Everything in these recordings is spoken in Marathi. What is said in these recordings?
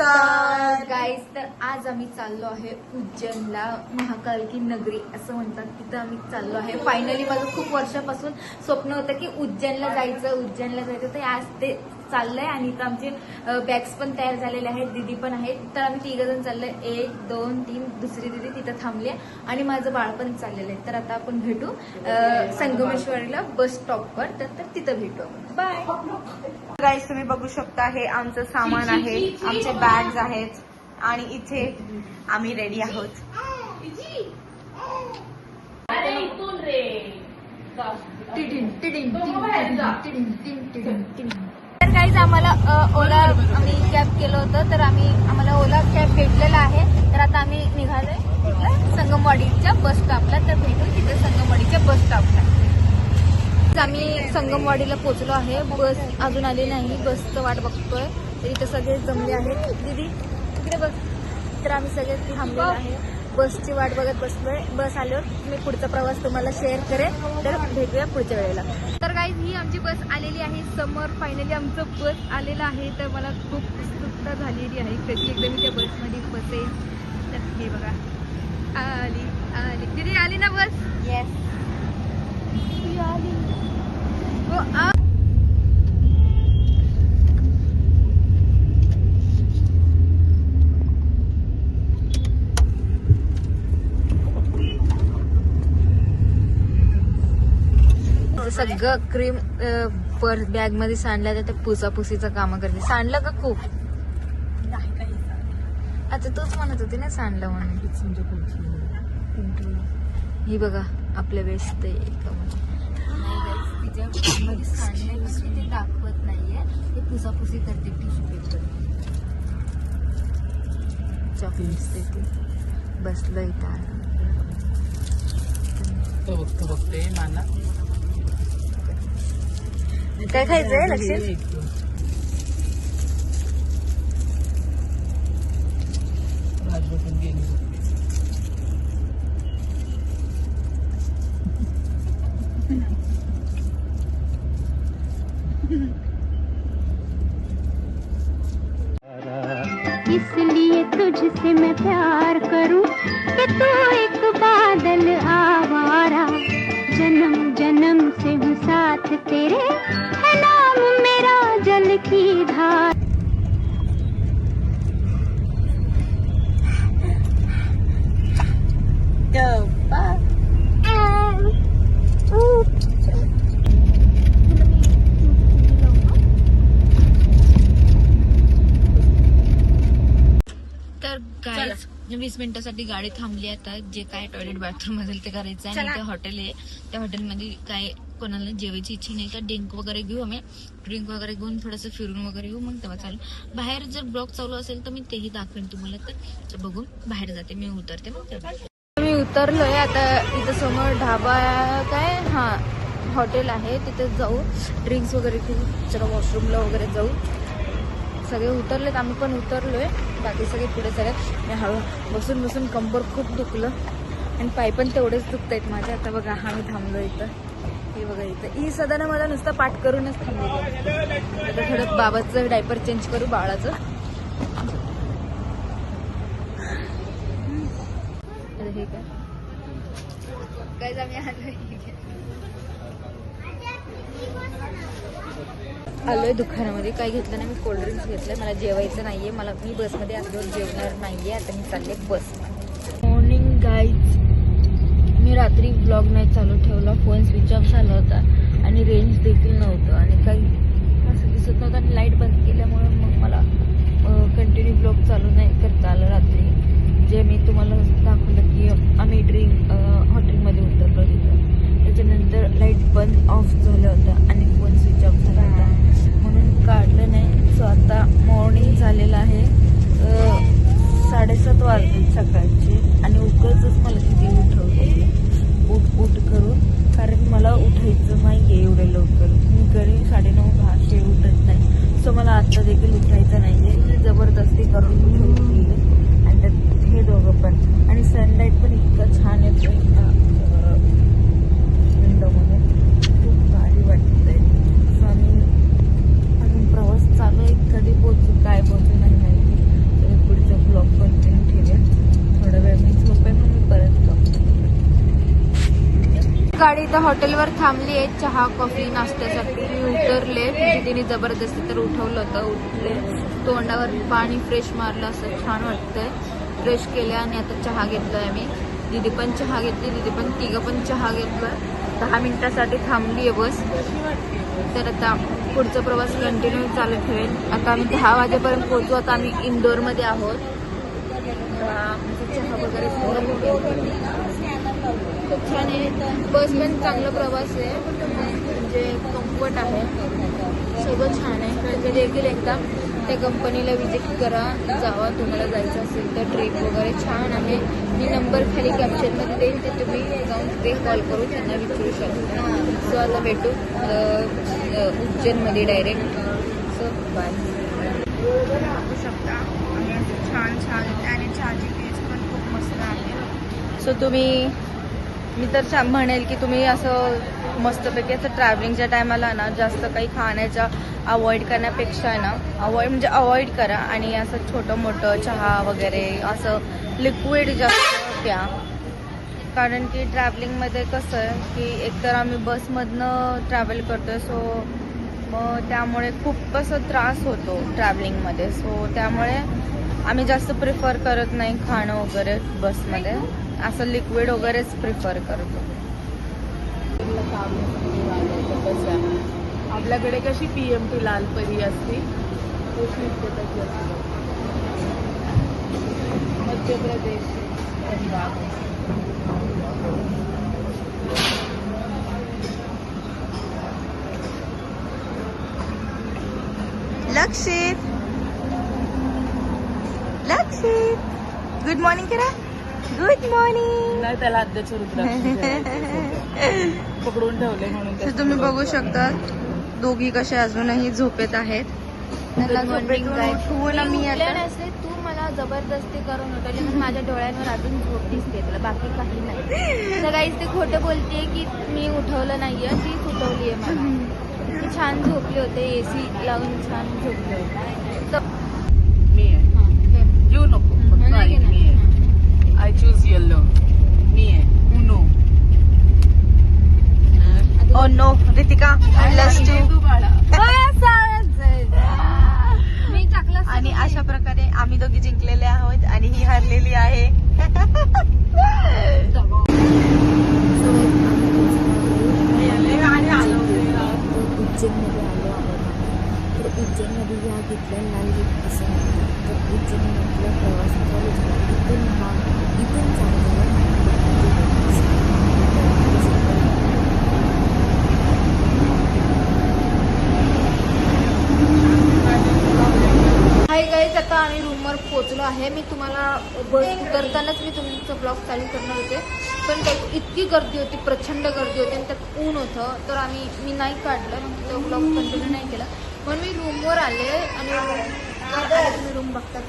नमस्कार गाईज, तर आज आम्ही चाललो आहे उज्जैनला, महाकाल की नगरी असं म्हणतात. तिथं आम्ही चाललो आहे. फायनली माझं खूप वर्षापासून स्वप्न होतं की उज्जैनला जायचं. तर आज ते चाललंय. आणि इथं आमचे बॅग्स पण तयार झालेले आहेत, दीदी पण आहेत. तर आम्ही 3 जण चाललोय. 1, 2, 3. दुसरी दीदी तिथं थांबली आणि माझं बाळ पण चाललेलं आहे. तर आता आपण भेटू संगमेश्वरीला बस स्टॉपवर. तर तिथं भेटू. बाय गाईस, तुम्ही बघू शकता हे आमचं सामान आहे, आमचे बॅग्स आहेत आणि इथे आम्ही रेडी आहोत. तर गाईज, आम्हाला ओला आम्ही कॅब केलं होतं. तर आम्हाला ओला कॅब भेटलेला आहे. तर आता आम्ही निघालोय संगमवाडीच्या बस स्टॉपला. तर भेटू तिथे संगमवाडीच्या बस स्टॉपला. आम्ही संगमवाडीला पोहोचलो आहे. बस अजून आली नाही, बसचं वाट बघतोय. तर इथे सगळे जमले आहेत. दीदी तिकडे बस. तर आम्ही सगळे थांबलेलो आहे, बसची वाट बघत बसलोय. बस आल्यावर मी पुढचा प्रवास तुम्हाला शेअर करेन. तर भेटूया पुढच्या वेळेला. तर गाईज, ही आमची बस आलेली आहे समोर. फायनली आमचं बस आलेलं आहे. तर मला खूप उत्सुकता झालेली आहे कधी एकदा मी त्या बसमध्ये बसेल. तर हे बघा, आली दीदी, आली ना बस? येस, आली. सगळं क्रीम पर्स बॅग मध्ये सांडलं. तर ते पुसापुसीचं काम करते. सांडलं का खूप? आता तूच म्हणत होती ना सांडलं म्हणून. ही बघा आपल्या वेस्ट तिच्यामध्ये सांडण्यापेक्षा ते दाखवत नाहीये, ते पुसापुसी करते टिश्यू पेपर. चॉकलेट्स देते. बसलं इथं. बघते मला काय खायचंय लक्षात? इसलिए तुझसे मैं प्यार करूं कि तू एक बादल आवारा, जन्म जन्म से हूँ साथ तेरे, है नाम मेरा जल की धार. तर गाईज, 20 मिनिटासाठी गाडी थांबली. आता जे काय टॉयलेट बाथरूम असेल ते करायचं आहे. आणि इथे हॉटेल आहे, त्या हॉटेलमध्ये काय कोणाला जेवायची इच्छा नाही का ड्रिंक वगैरे घेऊ. आम्ही ड्रिंक वगैरे घेऊन थोडंसं फिरून वगैरे येऊ, मग तेव्हा चालू. बाहेर जर ब्लॉग चालू असेल तर मी तेही दाखवेन तुम्हाला. तर बघून बाहेर जाते मी, उतरते. मग तेव्हा मी उतरलोय. आता इथं समोर ढाबा काय हॉटेल आहे, तिथे जाऊ ड्रिंक्स वगैरे घेऊ. जरा वॉशरूमला वगैरे जाऊ. सगळे उतरलेत, आम्ही पण उतरलोय. बाकी सगळे पुढे चालत. मी हळू बसून बसून कंबर खूप दुखलं आणि पाय पण तेवढेच दुखत आहेत माझे. आता बघा, आम्ही थांबलो इथं. हे बघा, इथं ही सदाना मला नुसतं पाठ करूनच थांबलो. आता थोडं बाबाचं डायपर चेंज करू बाळाचं. हे काय आम्ही आलोय दुकानामध्ये. काय घेतलं नाही मी, कोल्ड्रिंक्स घेतलंय. मला जेवायचं नाहीये, मी बसमध्ये असल्यावर जेवणार नाहीये. आता मी चालले बस. मॉर्निंग गाईज, मी रात्री ब्लॉग नाही चालू ठेवला. फोन स्विच ऑफ झाला होता आणि रेंज देखील नव्हतं आणि काही असं दिसत नव्हतं. आणि लाईट बंद केल्यामुळे मग मला कंटिन्यू ब्लॉग चालू नाही करता आलं रात्री. जे मी तुम्हाला दाखवलं की आम्ही हॉटेलमध्ये उतरलो तिथं. त्याच्यानंतर लाईट बंद ऑफ झालं होतं आणि फोन स्विच ऑफ झाला होता, म्हणून काढलं नाही. सो आता मॉर्निंग झालेलं आहे. 7:30 वाजले सकाळचे. आणि उगाचच मला किती उठवते उठ करून, कारण मला उठायचं नाही आहे एवढं लवकर. मी घरी 9:30-10 उठत नाही. सो मला आत्ता देखील उठायचं नाही आहे. जबरदस्ती करून उठवून गेले. आणि त्यात हे दोघं पण. आणि सनलाईट पण इतकं छान येतं विंडोमधून, खूप भारी वाटतंय. सो आम्ही अजून प्रवास चालू आहे. कधी पोहोचू काय पोहोचू नाही माहिती. गाडी इथं हॉटेलवर थांबली आहे चहा कॉफी नाश्त्यासाठी. मी उतरले, तिने जबरदस्ती तर उठवलं होतं. उठले, तोंडावर पाणी फ्रेश मारलं, असं छान वाटतंय. फ्रेश केलं आणि आता चहा घेतलाय आम्ही. दीदी पण चहा घेतली, दीदी पण तिघं पण चहा घेतला. 10 मिनिटासाठी थांबली आहे बस. तर आता पुढचा प्रवास कंटिन्यू चालू ठेवेल. आता आम्ही 10 वाजेपर्यंत पोहोचू. आता आम्ही इंदोरमध्ये आहोत. चहा वगैरे खूप छान आहे. बस पण चांगला प्रवास आहे, म्हणजे कम्फर्ट आहे, सगळं छान आहे. तुम्ही देखील एकदा त्या कंपनीला विजिट करा, जावा तुम्हाला जायचं असेल तर. ट्रिप वगैरे छान आहे. मी नंबर खाली कॅप्शनमध्ये देईन, ते तुम्ही जाऊन तिथे कॉल करून त्यांना विचारू शकता. सो आता भेटू उज्जैनमध्ये डायरेक्ट. So bye. बघू शकता आम्ही असं छान छान आणि चहाची टेस्ट पण खूप मस्त आहे. सो मी तर म्हणेल की तुम्ही असं मस्तपैकी असं ट्रॅव्हलिंगच्या टायमाला ना जास्त काही खाण्याच्या अवॉइड करण्यापेक्षा ना अवॉइड करा आणि असं छोटं मोठं चहा वगैरे असं लिक्विड जास्त प्या. कारण की ट्रॅव्हलिंगमध्ये कसं आहे की एकतर आम्ही बसमधनं ट्रॅव्हल करतोय, सो मग त्यामुळे खूप असं त्रास होतो ट्रॅव्हलिंगमध्ये. सो त्यामुळे आम्ही जास्त प्रिफर करत नाही खाणं वगैरे बसमध्ये. असं लिक्विड वगैरेच प्रिफर करतो. आपल्याकडे कशी PMT लालपरी असते तशी इथे तशी असते. मध्य प्रदेश, पंजाब. लक्षित गुड मॉर्निंग करा. Good morning. नाही, त्याला अध्यक्ष रुद्राक्ष पकडून ठेवले म्हणून. तर तुम्ही बघू शकता दोघी कशा अजूनही झोपेत आहेत. त्यांना झोपेतून उठवून मी आता नसले, तू मला जबरदस्ती करून उठवली, पण माझ्या डोळ्यांवर अजून झोप दिसते तुला, बाकी काही नाही. तर काहीच ते खोटं बोलतेय की मी उठवलं नाहीये, तीच उठवलीये मला. ती छान झोपले होते, AC लावून छान झोपले होते. मी आहे. येऊ नको फक्त नाही, ऐक, मी आहे. I choose yellow. मी आहे. उनो. ओ नो रितिका लस टू. मी टाकलं आणि अशा प्रकारे आम्ही दोघी जिंकलेले आहोत आणि ही हरलेली आहे. उज्जैनमध्ये आलो आहोत. तर उज्जैनमध्ये या घेतल्या लाल गेट असं म्हणतात. तर उज्जैनमधला प्रवास चालू झाला. इथून चालू झाला. हाय गाईज, आता आम्ही रूमवर पोहोचलो आहे. मी तुम्हाला बस उतरतानाच मी तुमचं ब्लॉग चालू करणार होते, पण त्यात इतकी गर्दी होती, प्रचंड गर्दी होती आणि त्यात ऊन होतं. तर मी नाही काढलं, मग तो ब्लॉग कंटिन्यू नाही केला. पण मी रूमवर आले आणि तुम्ही रूम बघतात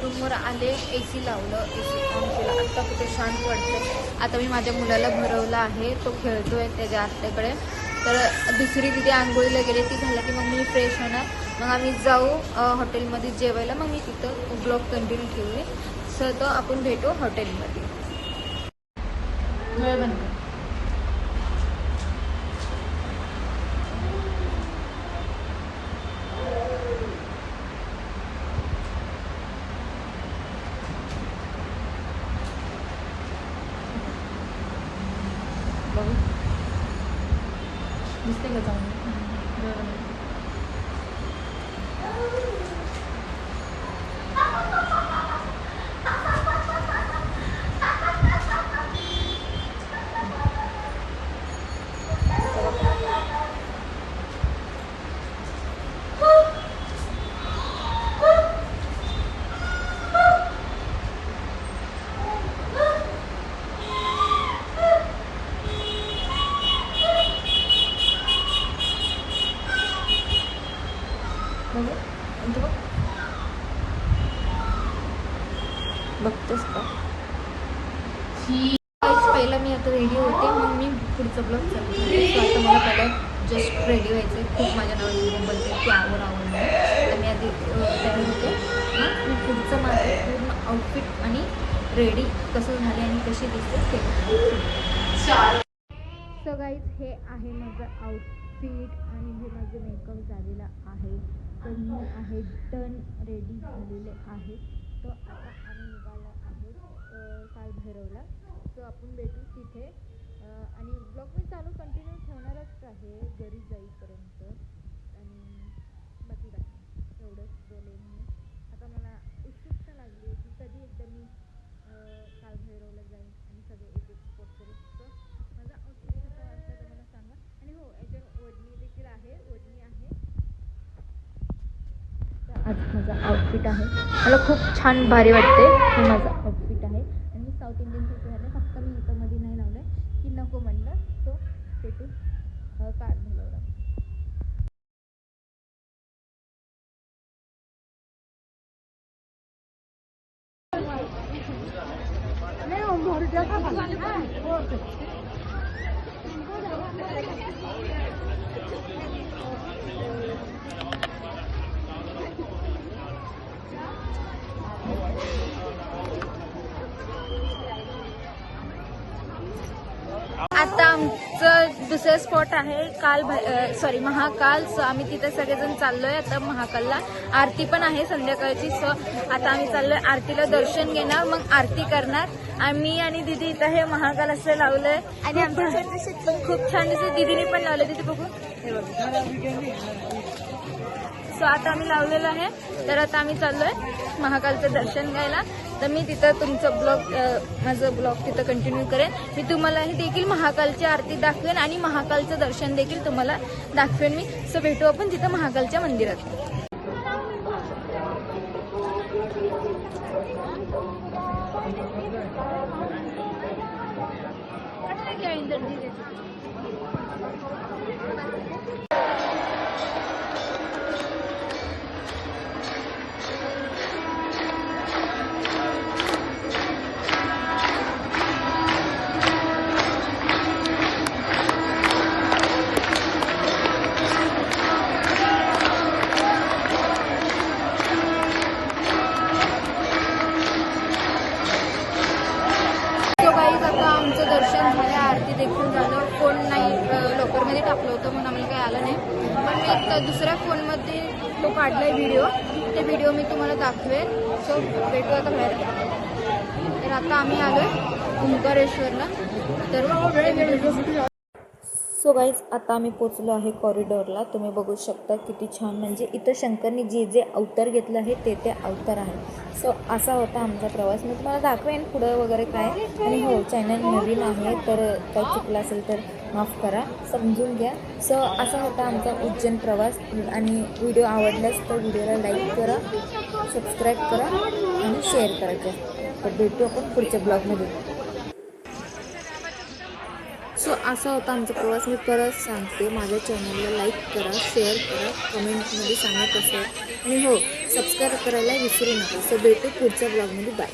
रूमवर आले, AC लावलं, AC ऑन केलं. आता कुठे शांत वाटतं. आता मी माझ्या मुलाला भरवलं आहे, तो खेळतोय त्याच्या आत्याकडे. तर दुसरी तिथे आंघोळीला गेले, ती झालं की मग मी फ्रेश होणार. मग आम्ही जाऊ हॉटेलमध्ये जेवायला. मग मी तिथं ब्लॉग कंटिन्यू ठेवले. सर तर आपण भेटू हॉटेलमध्ये. दिसते का चांगलं? बघतेस का? पहिला मी आता रेडी होते, मग मी पुढचं ब्लॉग चालू केले. सो आता मला पहिलं जस्ट रेडी व्हायचं आहे. खूप माझ्या नावाने बोलते की आवड तर मी आधी रेडी होते. मग मी पुढचं माझं पूर्ण आउटफिट आणि रेडी कसं झाले आणि कशी दिसते ते. सो गाईज हे आहे माझं आउटफिट आणि हे माझं मेकअप झालेलं आहे. तर मी आहे डन रेडी झालेले आहे. तर आता आम्ही निघालो आहोत कालभैरवला. सो आपण भेटू तिथे आणि ब्लॉग मी चालू कंटिन्यू ठेवणारच आहे घरी जाईपर्यंत. आणि बाकी काय एवढंच बोलेन मी. आता मला उत्सुकता लागली आहे की कधी एकदा मी कालभैरवला जाईन आणि सगळे एक एक स्पॉट करू. सो माझा आउटफिट कसा वाटला तर मला सांगा. आणि हो याच्यावर ओढणी देखील आहे, ओढणी आहे. आज माझा आउटफिट आहे, मला खूप छान भारी वाटते. हे माझं आउटफिट आहे आणि मी साऊथ इंडियन सूट घातलं. फक्त मी इथं मध्ये नाही लावलं की नको म्हणलं. सो भेटू कालभैरवला. आता आमचं दुसरं स्पॉट आहे सॉरी महाकाल. सो आम्ही तिथे सगळेजण चाललोय आता महाकालला. आरती पण आहे संध्याकाळची. सो आता आम्ही चाललोय आरतीला दर्शन घेणार, मग आरती करणार. आम्ही आणि दीदी इथं हे महाकाल असं लावलंय आणि आमच्या खूप छान दिसत. दीदीने पण लावलं तिथे बघू. हे बघू. सो आता आम्ही लावलेलं आहे. तर आता आम्ही चाललोय महाकालचं दर्शन घ्यायला. तर मी तिथं तुमचं माझं ब्लॉग तिथं कंटिन्यू करेन. मी तुम्हाला देखील महाकालची आरती दाखवेन आणि महाकालचं दर्शन देखील तुम्हाला दाखवेन मी. सो भेटू आपण तिथं महाकालच्या मंदिरात. आमचं दर्शन झालं, आरती देखील झालं. फोन नाही लवकरमध्ये टाकलं होतं म्हणून आम्हाला काही आलं नाही. पण मी एक दुसऱ्या फोनमध्ये तो काढलाय व्हिडिओ. ते व्हिडिओ मी तुम्हाला दाखवेन. सो भेटू आता बाहेर. तर आता आम्ही आलोय ओंकारेश्वरला. तर सो गाईज आता आम्ही पोचलो आहे कॉरिडॉरला. तुम्ही बघू शकता किती छान, म्हणजे इथं शंकरनी जे जे अवतार घेतलं आहे ते अवतार आहे. सो असा होता आमचा प्रवास. मी तुम्हाला दाखवेन पुढं वगैरे काय. आणि हो चॅनल नवीन आहे तर काही चुकलं असेल तर माफ करा, समजून घ्या. सो असा होता आमचा उज्जैन प्रवास. आणि व्हिडिओ आवडल्यास तर व्हिडिओला लाईक करा, सबस्क्राईब करा आणि शेअर करायचं. तर भेटू आपण पुढच्या ब्लॉगमध्ये. सो असा होता आमचा प्रवास. मी परत सांगते, माझ्या चॅनलला लाईक करा, शेअर करा, कमेंटमध्ये सांगा कसं आहे. आणि हो सबस्क्राईब करायला विसरू नका. सो भेटू पुढच्या ब्लॉगमध्ये. बाय.